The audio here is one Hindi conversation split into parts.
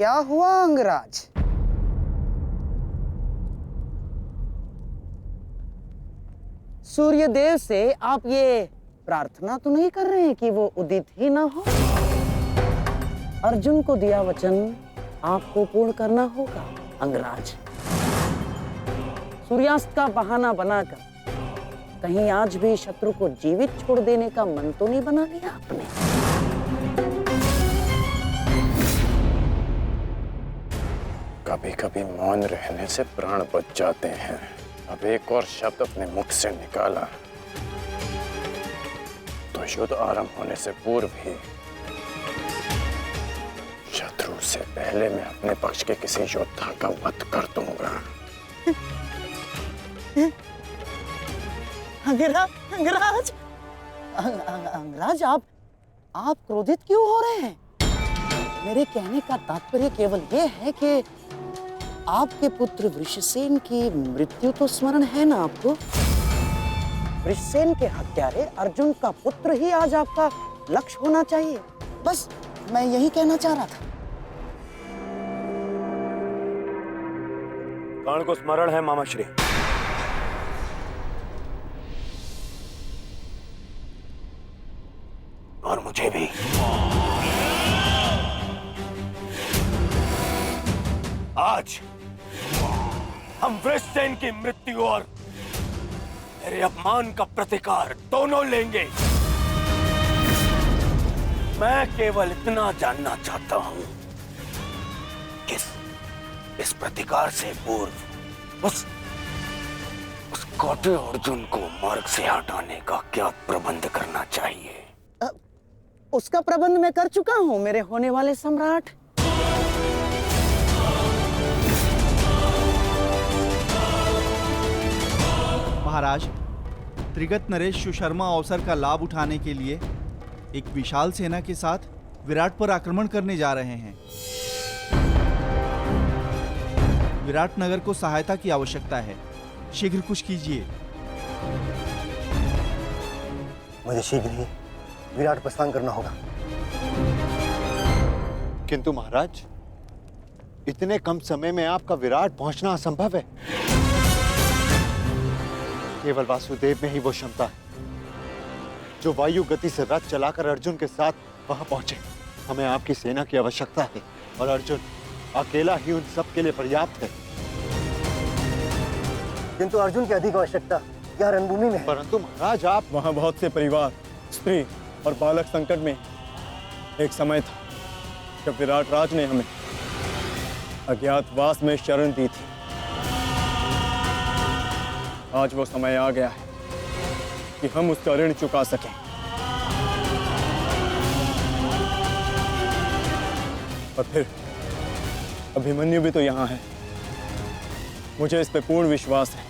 क्या हुआ अंगराज? सूर्यदेव से आप ये प्रार्थना तो नहीं कर रहे हैं कि वो उदित ही ना हो? अर्जुन को दिया वचन आपको पूर्ण करना होगा अंगराज। सूर्यास्त का बहाना बनाकर कहीं आज भी शत्रु को जीवित छोड़ देने का मन तो नहीं बना लिया आपने? कभी कभी मौन रहने से प्राण बच जाते हैं। अब एक और शब्द अपने मुख से निकाला तो युद्ध आरंभ होने से पूर्व ही शत्रु से पहले मैं अपने पक्ष के किसी योद्धा का वध कर दूंगा। अंगराज, अंगराज आप क्रोधित क्यों हो रहे हैं? मेरे कहने का तात्पर्य केवल ये है कि आपके पुत्र वृषसेन की मृत्यु तो स्मरण है ना आपको? वृषसेन के हत्यारे अर्जुन का पुत्र ही आज आपका लक्ष्य होना चाहिए। बस मैं यही कहना चाह रहा था। कर्ण को स्मरण है मामा श्री। और मुझे भी। आज हम वृषसेन की मृत्यु और मेरे अपमान का प्रतिकार दोनों लेंगे। मैं केवल इतना जानना चाहता हूं कि इस प्रतिकार से पूर्व उस कौटे अर्जुन को मार्ग से हटाने का क्या प्रबंध करना चाहिए? उसका प्रबंध मैं कर चुका हूं मेरे होने वाले सम्राट। महाराज, त्रिगत नरेश सुशर्मा अवसर का लाभ उठाने के लिए एक विशाल सेना के साथ विराट पर आक्रमण करने जा रहे हैं। विराट नगर को सहायता की आवश्यकता है। शीघ्र कुछ कीजिए। मुझे शीघ्र ही विराट प्रस्थान करना होगा। किंतु महाराज, इतने कम समय में आपका विराट पहुंचना असंभव है। केवल वासुदेव में ही वो क्षमता है जो वायु गति से रथ चलाकर अर्जुन के साथ वहां पहुंचे। हमें आपकी सेना की आवश्यकता है और अर्जुन अकेला ही उन सब के लिए पर्याप्त है। किंतु अर्जुन की अधिक आवश्यकता यह रणभूमि में है। परंतु महाराज, आप वहां बहुत से परिवार, स्त्री और बालक संकट में। एक समय था जब विराट राज ने हमें अज्ञातवास में शरण दी थी। आज वो समय आ गया है कि हम उसका ऋण चुका सकें। और फिर अभिमन्यु भी तो यहाँ है। मुझे इस पे पूर्ण विश्वास है।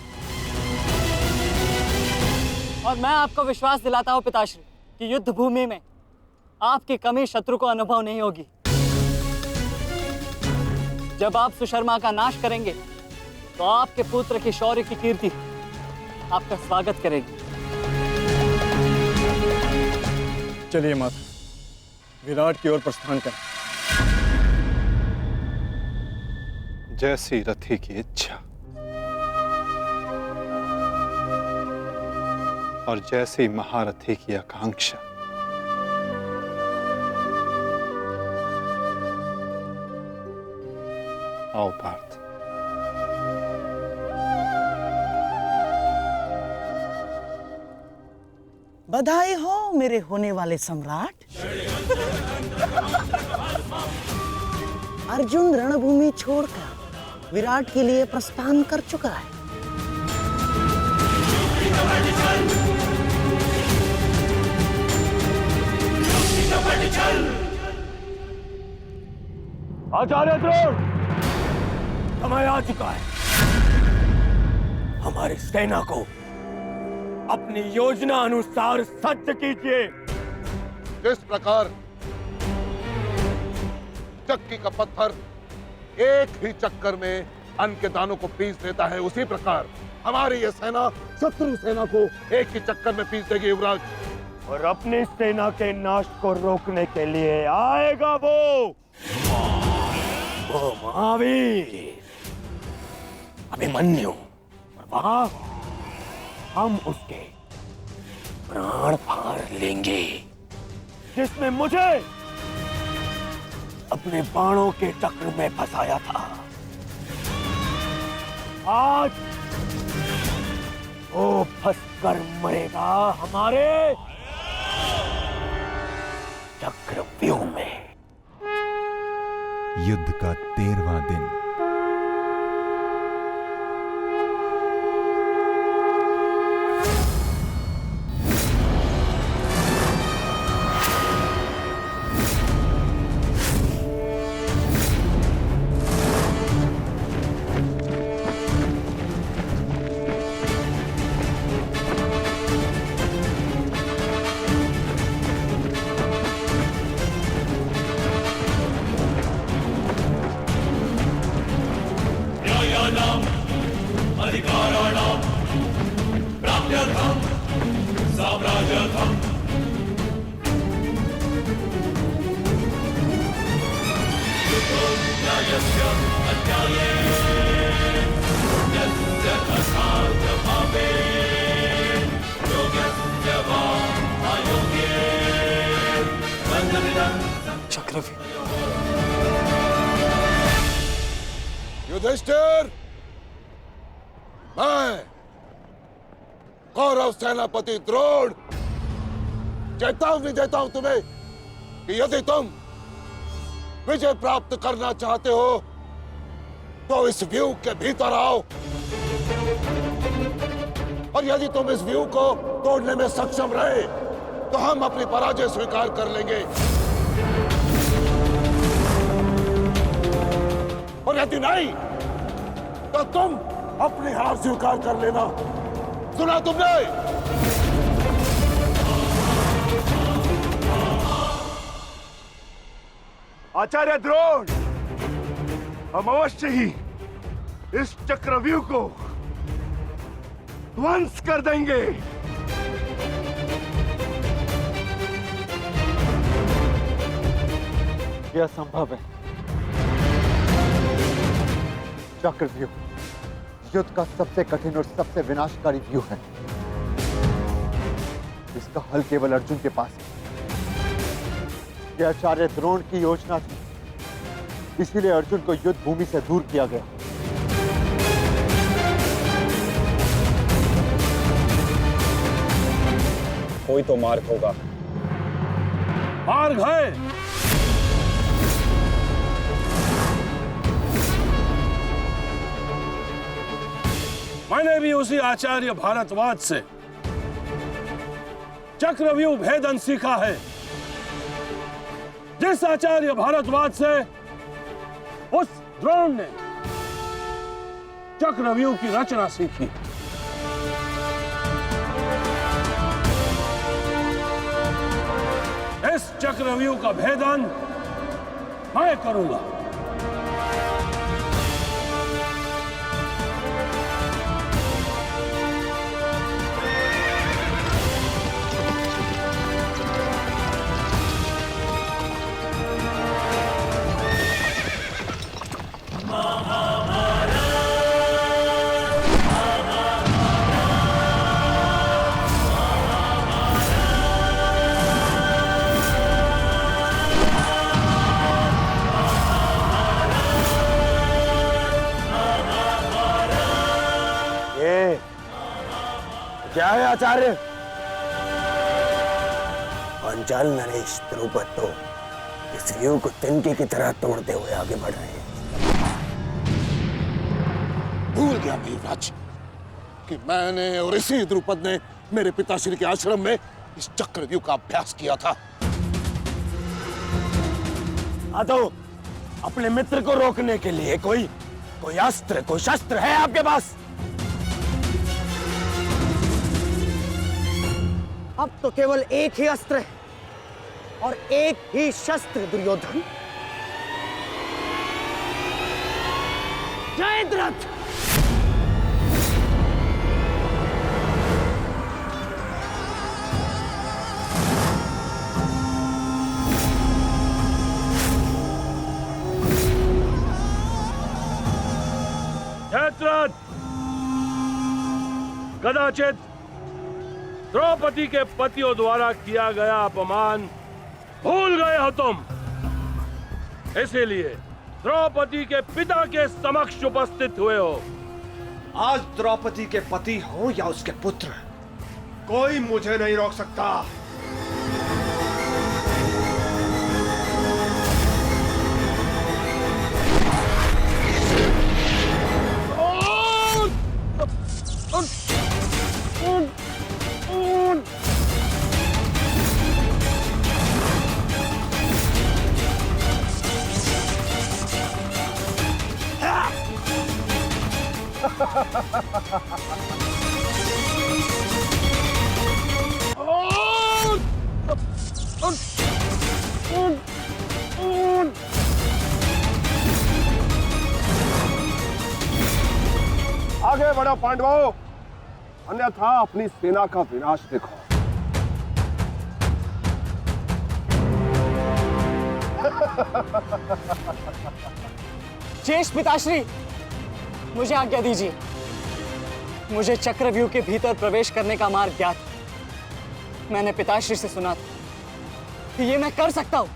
और मैं आपको विश्वास दिलाता हूँ पिताश्री कि युद्ध भूमि में आपकी कमी शत्रु को अनुभव नहीं होगी। जब आप सुशर्मा का नाश करेंगे तो आपके पुत्र की शौर्य की कीर्ति आपका स्वागत करेगी। चलिए माता, विराट की ओर प्रस्थान करें। जैसी रथी की इच्छा और जैसी महारथी की आकांक्षा। आओ पार्थ। बधाई हो मेरे होने वाले सम्राट। अर्जुन रणभूमि छोड़कर विराट के लिए प्रस्थान कर चुका है। आचार्य द्रोण, समय आ चुका है। हमारी सेना को अपनी योजना अनुसार सज्ज कीजिए। जिस प्रकार चक्की का पत्थर एक ही चक्कर में अन्न के दानों को पीस देता है, उसी प्रकार हमारी ये सेना शत्रु सेना को एक ही चक्कर में पीस देगी युवराज। और अपनी सेना के नाश को रोकने के लिए आएगा वो वो महावीर अभिमन्यु, और वहां हम उसके प्राण फाड़ लेंगे, जिसमें मुझे अपने बाणों के चक्र में फंसाया था। आज वो फंसकर मरेगा हमारे चक्रव्यूह में। युद्ध का 13वां दिन। युधिष्ठिर, मैं कौरव सेनापति द्रोण चेतावनी देता हूं तुम्हें कि यदि तुम विजय प्राप्त करना चाहते हो तो इस व्यूह के भीतर आओ, और यदि तुम इस व्यूह को तोड़ने में सक्षम रहे तो हम अपनी पराजय स्वीकार कर लेंगे, और यदि नहीं तो तुम अपनी हार स्वीकार कर लेना। सुना तुमने? आचार्य द्रोण, हम अवश्य ही इस चक्रव्यूह को ध्वंस कर देंगे। यह संभव है। चक्रव्यूह युद्ध का सबसे कठिन और सबसे विनाशकारी व्यूह है। इसका हल केवल अर्जुन के पास है। यह आचार्य द्रोण की योजना थी, इसीलिए अर्जुन को युद्ध भूमि से दूर किया गया। कोई तो मार्ग होगा। मार्ग है। मैंने भी उसी आचार्य भारद्वाज से चक्रव्यूह भेदन सीखा है, जिस आचार्य भारद्वाज से उस द्रोण ने चक्रव्यूह की रचना सीखी। इस चक्रव्यूह का भेदन मैं करूंगा। क्या है आचार्य? पांचाल नरेश द्रुपद तो इस व्यूह को तिनके की तरह तोड़ते हुए आगे बढ़ रहे हैं। भूल गया मेघराज कि मैंने और इसी द्रुपद ने मेरे पिताश्री के आश्रम में इस चक्रव्यूह का अभ्यास किया था। हाँ तो अपने मित्र को रोकने के लिए कोई अस्त्र, कोई शस्त्र है आपके पास? अब तो केवल एक ही अस्त्र है और एक ही शस्त्र, दुर्योधन। जयद्रथ। कदाचित द्रौपदी के पतियों द्वारा किया गया अपमान भूल गए हो तुम। इसीलिए द्रौपदी के पिता के समक्ष उपस्थित हुए हो। आज द्रौपदी के पति हो या उसके पुत्र, कोई मुझे नहीं रोक सकता। आगे बढ़ो पांडवों, अन्यथा अपनी सेना का विनाश देखो। शेष पिताश्री, मुझे आज्ञा दीजिए। मुझे चक्रव्यूह के भीतर प्रवेश करने का मार्ग ज्ञात। मैंने पिताश्री से सुना था कि ये मैं कर सकता हूं।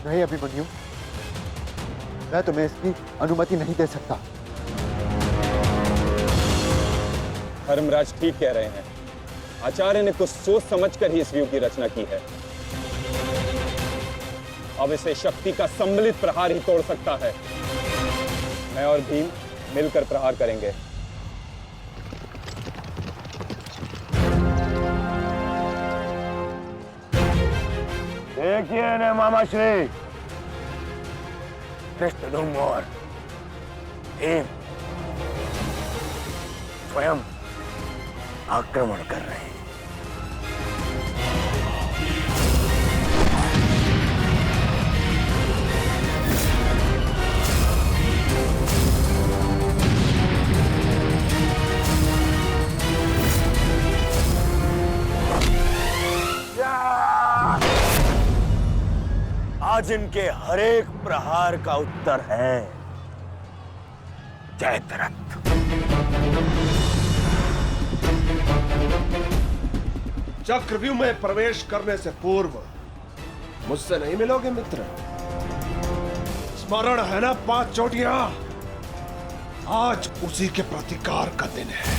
नहीं अभिमन्यु, मैं तुम्हें इसकी अनुमति नहीं दे सकता। धर्मराज ठीक कह रहे हैं। आचार्य ने कुछ सोच समझकर ही इस व्यूह की रचना की है। अब इसे शक्ति का सम्मिलित प्रहार ही तोड़ सकता है। मैं और भीम मिलकर प्रहार करेंगे। देखिए ने मामा श्री, धृष्टद्युम्न और भीम स्वयं आक्रमण कर रहे हैं। आज इनके हरेक प्रहार का उत्तर है जयद्रथ। चक्रव्यूह में प्रवेश करने से पूर्व मुझसे नहीं मिलोगे मित्र? स्मरण है ना 5 चोटियां? आज उसी के प्रतिकार का दिन है।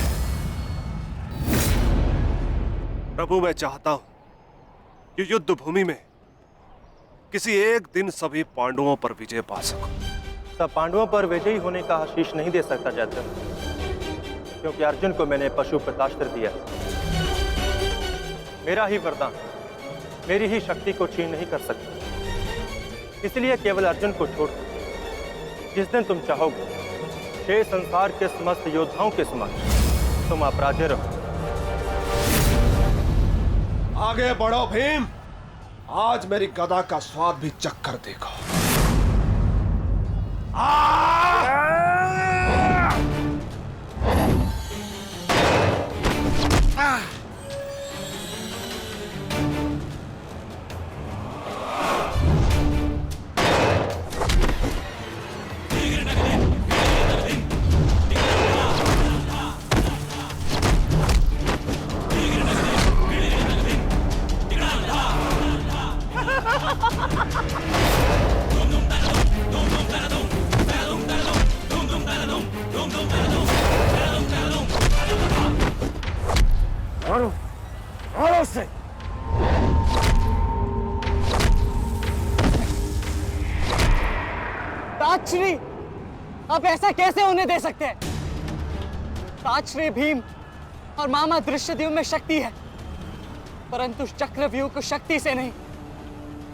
प्रभु, मैं चाहता हूं कि युद्ध भूमि में किसी एक दिन सभी पांडवों पर विजय पा सकूं। सब पांडवों पर विजयी होने का आशीष नहीं दे सकता जयद्रथ, क्योंकि अर्जुन को मैंने पशुपतास्त्र दिया। मेरा ही वरदान मेरी ही शक्ति को छीन नहीं कर सकता। इसलिए केवल अर्जुन को छोड़ जिस दिन तुम चाहोगे, शेष संसार के समस्त योद्धाओं के समक्ष तुम अपराजय रहो। आगे बढ़ो भीम, आज मेरी गदा का स्वाद भी चक्कर देखो। मारो से। ताजश्री, आप ऐसा कैसे होने दे सकते हैं? ताजश्री भीम और मामा धृष्टद्युम्न में शक्ति है, परंतु चक्रव्यूह को शक्ति से नहीं,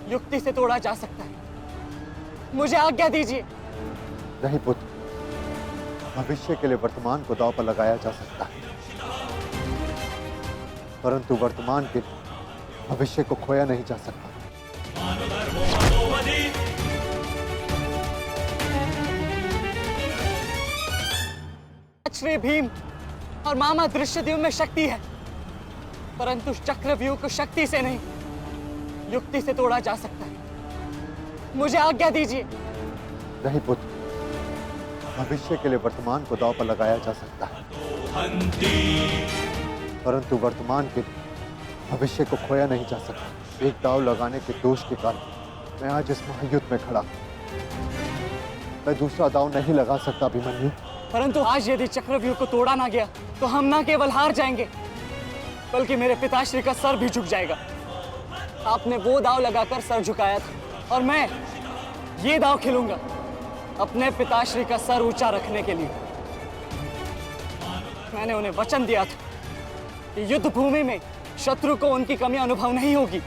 युक्ति से तोड़ा जा सकता है। मुझे आज्ञा दीजिए। नहीं पुत्र, भविष्य के लिए वर्तमान को दांव पर लगाया जा सकता है, परंतु वर्तमान के भविष्य को खोया नहीं जा सकता। श्री भीम और मामा धृष्टद्युम्न में शक्ति है, परंतु चक्रव्यूह को शक्ति से नहीं, युक्ति से तोड़ा जा सकता है। मुझे आज्ञा दीजिए। नहीं पुत्र, भविष्य के लिए वर्तमान को दांव पर लगाया जा सकता है, परंतु वर्तमान के भविष्य को खोया नहीं जा सकता। एक दाव लगाने के दोष के कारण मैं आज इस महायुद्ध में खड़ा हूं। मैं दूसरा दाव नहीं लगा सकता अभिमन्यु। परंतु आज यदि चक्रव्यूह को तोड़ा ना गया तो हम ना केवल हार जाएंगे बल्कि मेरे पिताश्री का सर भी झुक जाएगा। आपने वो दाव लगाकर सर झुकाया था और मैं ये दाव खेलूंगा अपने पिताश्री का सर ऊंचा रखने के लिए। मैंने उन्हें वचन दिया था कि युद्ध भूमि में शत्रु को उनकी कमी अनुभव नहीं होगी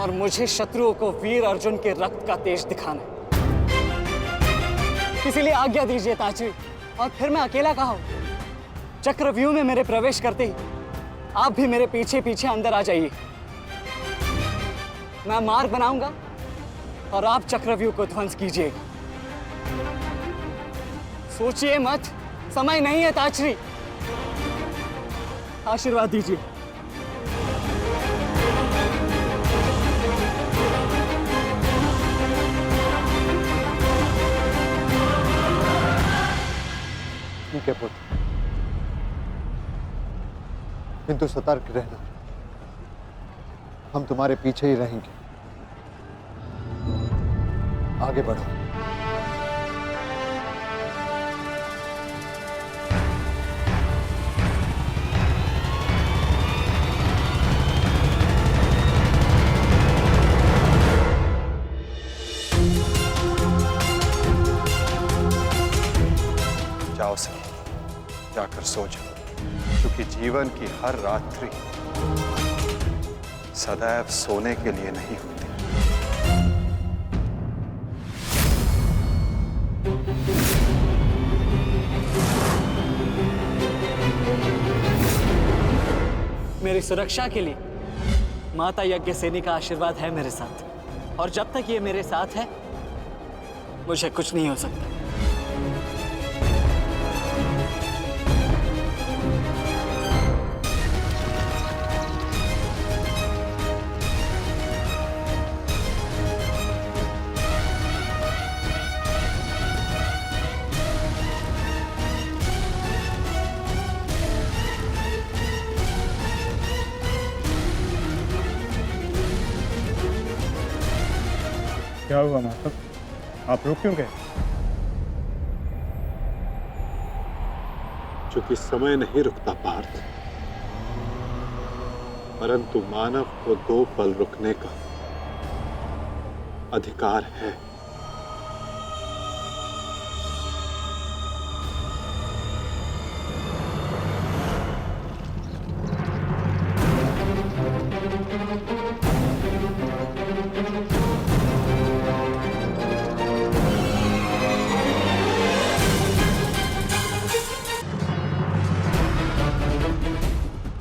और मुझे शत्रुओं को वीर अर्जुन के रक्त का तेज दिखाना है। इसीलिए आज्ञा दीजिए ताजरी, और फिर मैं अकेला कहाँ हूं? चक्रव्यूह में मेरे प्रवेश करते ही आप भी मेरे पीछे पीछे अंदर आ जाइए। मैं मार्ग बनाऊंगा और आप चक्रव्यूह को ध्वंस कीजिएगा। सोचिए मत, समय नहीं है ताजरी। आशीर्वाद दीजिए। ठीक है पुत्र, किंतु सतर्क रहना। हम तुम्हारे पीछे ही रहेंगे। आगे बढ़ो। जाओ सही, जाकर सो जाओ, क्योंकि जीवन की हर रात्रि सदैव सोने के लिए नहीं होती। मेरी सुरक्षा के लिए माता यज्ञसेनी का आशीर्वाद है मेरे साथ, और जब तक ये मेरे साथ है मुझे कुछ नहीं हो सकता। क्या हुआ माता? आप रुक क्यों गए? चूंकि समय नहीं रुकता पार्थ, परंतु मानव को 2 पल रुकने का अधिकार है।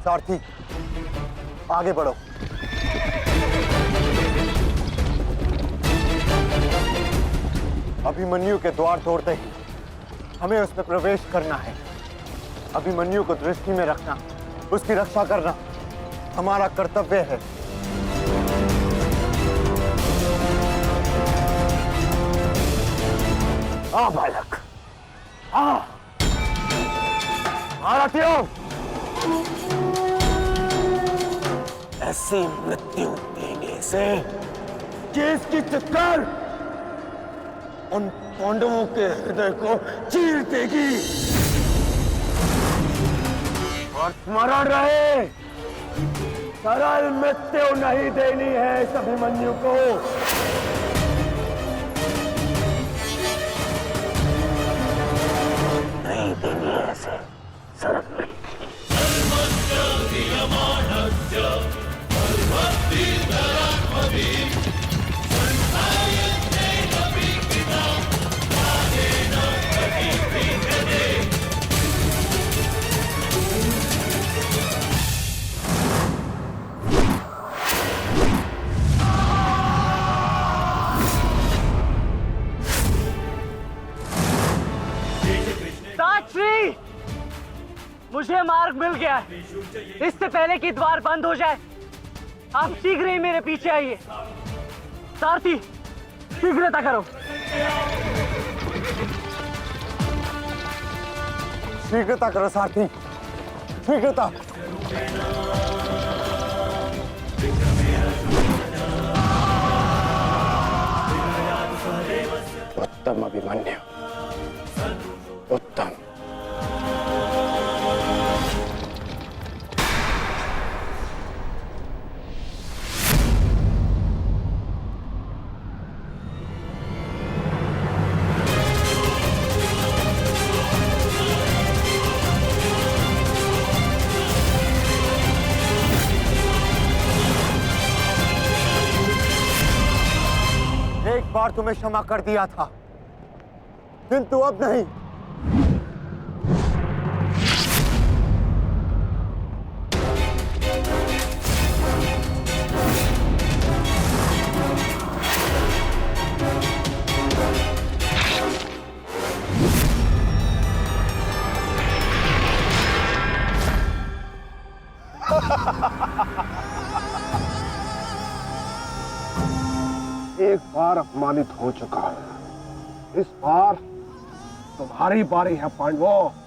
सारथी, आगे बढ़ो। अभिमन्यु के द्वार तोड़ते ही हमें उसमें प्रवेश करना है। अभिमन्यु को दृष्टि में रखना, उसकी रक्षा करना हमारा कर्तव्य है। आ बालक, आ भारतीयों, ऐसी मृत्यु देने से कि इसकी चित्कार उन पांडवों के हृदय को चीर देगी। और स्मरण रहे, सरल मृत्यु नहीं देनी है इस अभिमन्यु को। नहीं देनी है ऐसे सरल मृत्यु। ताजश्री, मुझे मार्ग मिल गया है। इससे पहले कि द्वार बंद हो जाए आप शीघ्र ही मेरे पीछे आइए। सारथी, शीघ्रता करो। शीघ्रता करो सारथी, शीघ्रता। उत्तम अभिमन्यु, उत्तम। एक बार तुम्हें क्षमा कर दिया था, किंतु अब नहीं। एक बार अपमानित हो चुका है, इस बार तुम्हारी बारी है पांडवों।